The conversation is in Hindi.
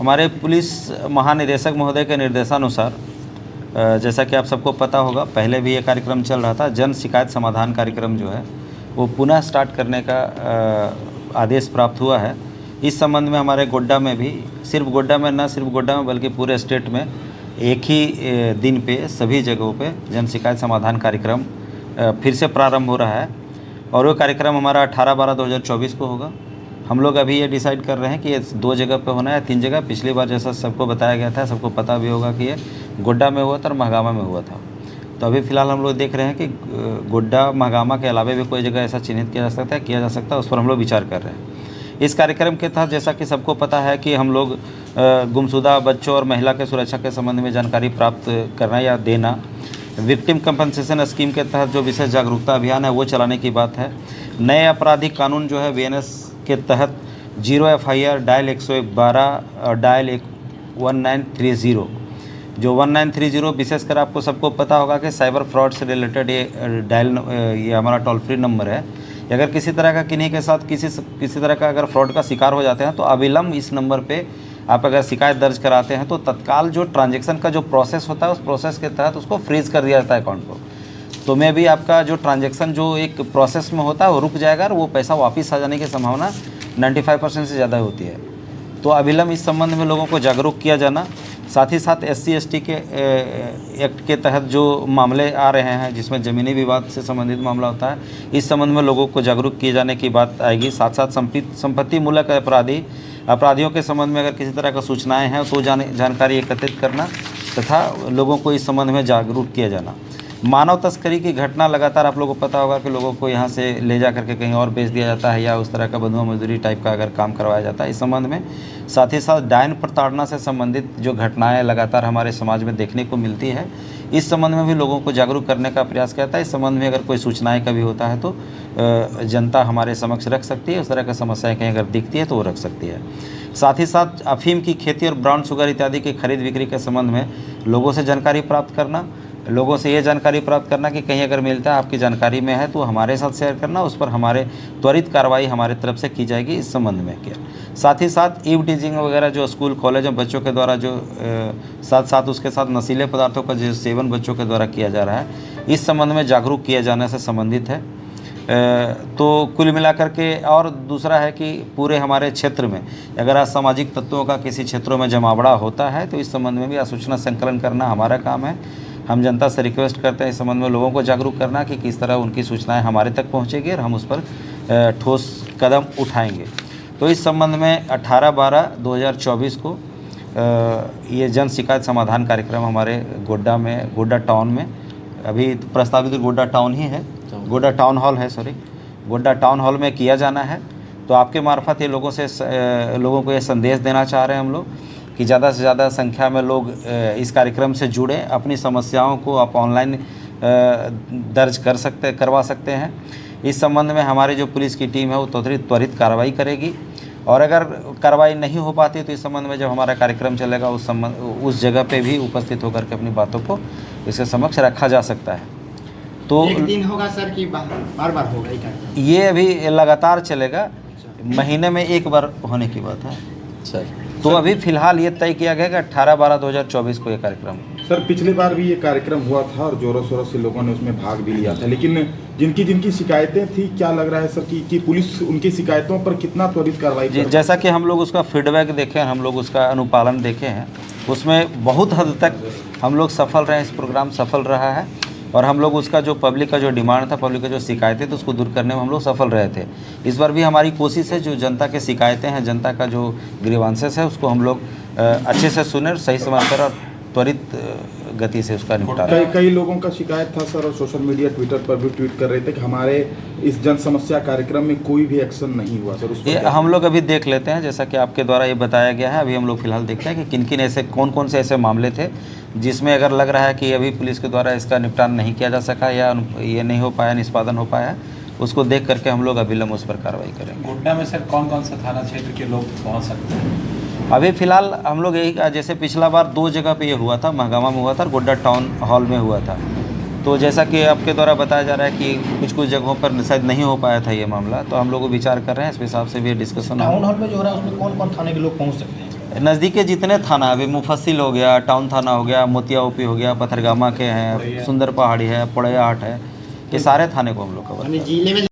हमारे पुलिस महानिदेशक महोदय के निर्देशानुसार जैसा कि आप सबको पता होगा, पहले भी ये कार्यक्रम चल रहा था। जन शिकायत समाधान कार्यक्रम जो है वो पुनः स्टार्ट करने का आदेश प्राप्त हुआ है। इस संबंध में हमारे गोड्डा में भी, सिर्फ गोड्डा में, न सिर्फ गोड्डा में बल्कि पूरे स्टेट में एक ही दिन पे सभी जगहों पे जन शिकायत समाधान कार्यक्रम फिर से प्रारंभ हो रहा है। और वो कार्यक्रम हमारा 18/12/2024 को होगा। हम लोग अभी ये डिसाइड कर रहे हैं कि ये 2 जगह पे होना है, 3 जगह। पिछली बार जैसा सबको बताया गया था, सबको पता भी होगा कि ये गोड्डा में हुआ था और महागामा में हुआ था। तो अभी फ़िलहाल हम लोग देख रहे हैं कि गोड्डा महागामा के अलावा भी कोई जगह ऐसा चिन्हित किया जा सकता है, उस पर हम लोग विचार कर रहे हैं। इस कार्यक्रम के तहत जैसा कि सबको पता है कि हम लोग गुमशुदा बच्चों और महिला के सुरक्षा के संबंध में जानकारी प्राप्त करना या देना, विक्टिम कंपनसेशन स्कीम के तहत जो विशेष जागरूकता अभियान है वो चलाने की बात है। नए आपराधिक कानून जो है VNS के तहत 0 FIR, डायल 112 और डायल 1930, जो 1930 विशेषकर आपको सबको पता होगा कि साइबर फ्रॉड से रिलेटेड ये डायल, ये हमारा टोल फ्री नंबर है। अगर किसी तरह का किन्हीं के साथ किसी तरह का अगर फ्रॉड का शिकार हो जाते हैं तो अविलंब इस नंबर पे आप अगर शिकायत दर्ज कराते हैं तो तत्काल जो ट्रांजैक्शन का जो प्रोसेस होता है उस प्रोसेस के तहत उसको फ्रीज कर दिया जाता है अकाउंट को। तो में भी आपका जो ट्रांजैक्शन जो एक प्रोसेस में होता है वो रुक जाएगा और वो पैसा वापस आ जाने की संभावना 95% से ज़्यादा होती है। तो अविलंब इस संबंध में लोगों को जागरूक किया जाना, साथ ही साथ SC/ST के एक्ट के तहत जो मामले आ रहे हैं जिसमें ज़मीनी विवाद से संबंधित मामला होता है, इस संबंध में लोगों को जागरूक किए जाने की बात आएगी। साथ साथ संपत्ति मूलक अपराधियों के संबंध में अगर किसी तरह का सूचनाएं हैं तो जानकारी एकत्रित करना तथा लोगों को इस संबंध में जागरूक किया जाना। मानव तस्करी की घटना लगातार आप लोगों को पता होगा कि लोगों को यहाँ से ले जा करके कहीं और बेच दिया जाता है या उस तरह का बंधुआ मजदूरी टाइप का अगर काम करवाया जाता है। इस संबंध में साथ ही साथ डायन प्रताड़ना से संबंधित जो घटनाएं लगातार हमारे समाज में देखने को मिलती है, इस संबंध में भी लोगों को जागरूक करने का प्रयास किया जाता है। इस संबंध में अगर कोई सूचनाएं कभी होता है तो जनता हमारे समक्ष रख सकती है। उस तरह की समस्याएं कहीं अगर दिखती है तो वो रख सकती है। साथ ही साथ अफीम की खेती और ब्राउन शुगर इत्यादि की खरीद बिक्री के संबंध में लोगों से जानकारी प्राप्त करना, लोगों से ये जानकारी प्राप्त करना कि कहीं अगर मिलता है आपकी जानकारी में है तो हमारे साथ शेयर करना, उस पर हमारे त्वरित कार्रवाई हमारे तरफ से की जाएगी। इस संबंध में किया। साथ ही साथ ईव टीजिंग वगैरह जो स्कूल कॉलेज में बच्चों के द्वारा जो साथ साथ उसके साथ नशीले पदार्थों का जो सेवन बच्चों के द्वारा किया जा रहा है, इस संबंध में जागरूक किए जाने से संबंधित है। तो कुल मिलाकर के, और दूसरा है कि पूरे हमारे क्षेत्र में अगर असामाजिक तत्वों का किसी क्षेत्रों में जमावड़ा होता है तो इस संबंध में भी सूचना संकलन करना हमारा काम है। हम जनता से रिक्वेस्ट करते हैं इस संबंध में लोगों को जागरूक करना कि किस तरह उनकी सूचनाएं हमारे तक पहुंचेगी और हम उस पर ठोस कदम उठाएंगे। तो इस संबंध में 18/12/2024 को ये जन शिकायत समाधान कार्यक्रम हमारे गोड्डा टाउन में अभी प्रस्तावित गोड्डा टाउन ही है, गोड्डा टाउन हॉल है, गोड्डा टाउन हॉल में किया जाना है। तो आपके मार्फत ये लोगों को ये संदेश देना चाह रहे हैं हम लोग कि ज़्यादा से ज़्यादा संख्या में लोग इस कार्यक्रम से जुड़ें। अपनी समस्याओं को आप ऑनलाइन दर्ज करवा सकते हैं। इस संबंध में हमारी जो पुलिस की टीम है वो त्वरित कार्रवाई करेगी, और अगर कार्रवाई नहीं हो पाती तो इस संबंध में जब हमारा कार्यक्रम चलेगा उस जगह पे भी उपस्थित होकर के अपनी बातों को इसके समक्ष रखा जा सकता है। तो एक दिन होगा सर कि बार बार होगा? ये अभी लगातार चलेगा, महीने में एक बार होने की बात है सर। तो अभी फ़िलहाल ये तय किया गया कि 18/12/2024 को ये कार्यक्रम। सर पिछली बार भी ये कार्यक्रम हुआ था और जोरों शोरों से लोगों ने उसमें भाग भी लिया था, लेकिन जिनकी शिकायतें थी, क्या लग रहा है सर कि पुलिस उनकी शिकायतों पर कितना त्वरित कार्रवाई कर? जैसा कि हम लोग उसका फीडबैक देखे, हम लोग उसका अनुपालन देखे हैं, उसमें बहुत हद तक हम लोग सफल रहे, इस प्रोग्राम सफल रहा है। और हम लोग उसका जो पब्लिक का जो डिमांड था, पब्लिक का जो शिकायतें थी, उसको दूर करने में हम लोग सफल रहे थे। इस बार भी हमारी कोशिश है जो जनता के शिकायतें हैं, जनता का जो ग्रीवांसेस है, उसको हम लोग अच्छे से सुने और सही समय पर और त्वरित गति से उसका निपटारा। कई लोगों का शिकायत था सर, और सोशल मीडिया ट्विटर पर भी ट्वीट कर रहे थे कि हमारे इस जन समस्या कार्यक्रम में कोई भी एक्शन नहीं हुआ सर। ये हम लोग अभी देख लेते हैं, जैसा कि आपके द्वारा ये बताया गया है। अभी हम लोग फिलहाल देखते हैं कि किन ऐसे कौन से ऐसे मामले थे जिसमें अगर लग रहा है कि अभी पुलिस के द्वारा इसका निपटान नहीं किया जा सका या ये नहीं हो पाया, निष्पादन हो पाया, उसको देख करके हम लोग अविलंब उस पर कार्रवाई करेंगे। गोड्डा में सर कौन सा थाना क्षेत्र के लोग पहुँच सकते हैं? अभी फ़िलहाल हम लोग यही, जैसे पिछला बार 2 जगह पे ये हुआ था, महागामा में हुआ था और गोड्डा टाउन हॉल में हुआ था। तो जैसा कि आपके द्वारा बताया जा रहा है कि कुछ कुछ जगहों पर शायद नहीं हो पाया था ये मामला, तो हम लोग विचार कर रहे हैं, इस हिसाब से भी डिस्कशन टाउन हॉल में जो हो रहा है उसमें कौन कौन थाने के लोग पहुंच सकते हैं? नज़दीक के जितने थाना, अभी मुफस्सिल हो गया, टाउन थाना हो गया, मोतिया ओपी हो गया, पथरगामा के हैं, सुंदर पहाड़ी है, पड़ैया हाट है, ये सारे थाने को हम लोग कवर यानी जिले में